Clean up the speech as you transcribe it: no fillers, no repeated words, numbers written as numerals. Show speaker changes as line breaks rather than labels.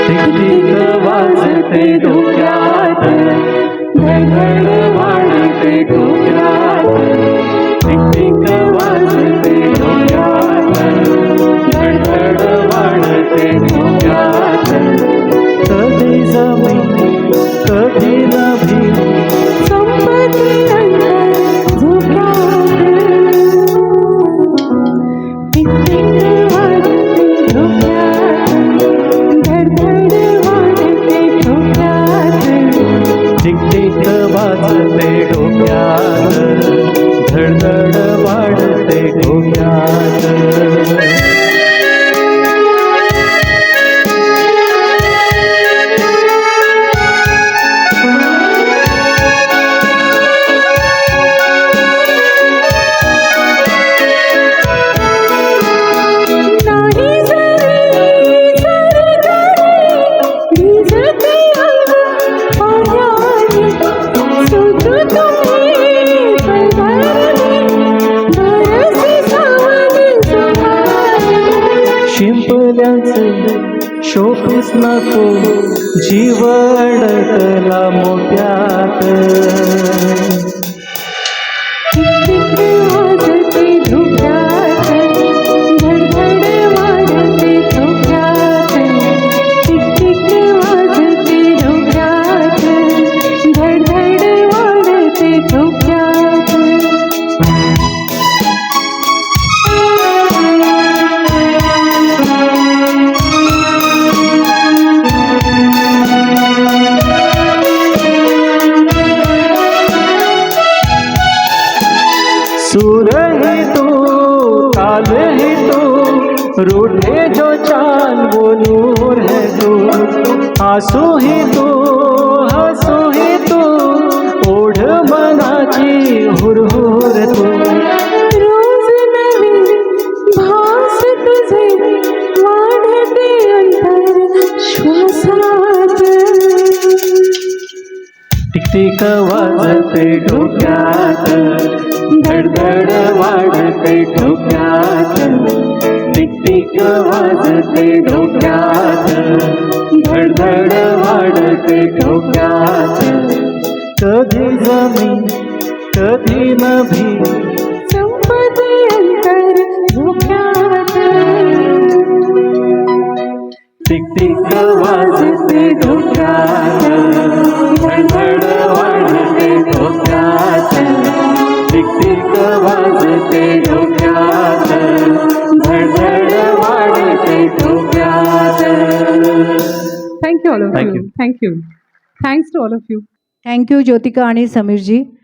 Tick वाजते डोक्यात, धडधड वाढते डोक्यात. टिक वाजते डोक्यात, धडधड वाढते डोक्यात. कधी जमी कधी नभी,
संपत्ती अंतर झोक्यात. टिक वाजते डोक्यात, धडधड वाढते डोक्यात.
टिक वाजते डोक्यात, धडधड वाढते डोक्यात.
नाही जरी सरकारी भिजते अंग पाण्याने, सुटू तुम्ही पलभरणी, बरसी सावन सुखाने.
शिंपल्याचे शोपीस नको, जीव अडकला मोठ्यात.
टिक वाजते डोक्यात, धडधड वाढते डोक्यात. टिक वाजते डोक्यात, धडधड वाढते डोक्यात.
सूर ही तू, काल ही तू, रूठे जो चांद वो नूर है तू. आंसू ही तू, हंसू ही तू, ओढ मनाची हुरहुर तू.
रोज नवीन भास तुझे, वाढते अंतर श्वासात.
टिक वाजते डोक्यात, धडधड वाढते डोक्यात. टिक वाजते डोक्यात, धडधड वाढते डोक्यात. कधी जमी कधी नभी,
संपत्ती अंतर झोक्यात.
टिक वाजते डोक्यात, धडधड वाढते डोक्यात. टिक वाजते डोक्यात, धडधड वाढते डोक्यात.
Thank you all of
Thank
you.
you.
Thank you. Thanks to all of you.
Thank you Jyotika आणि समीरजी.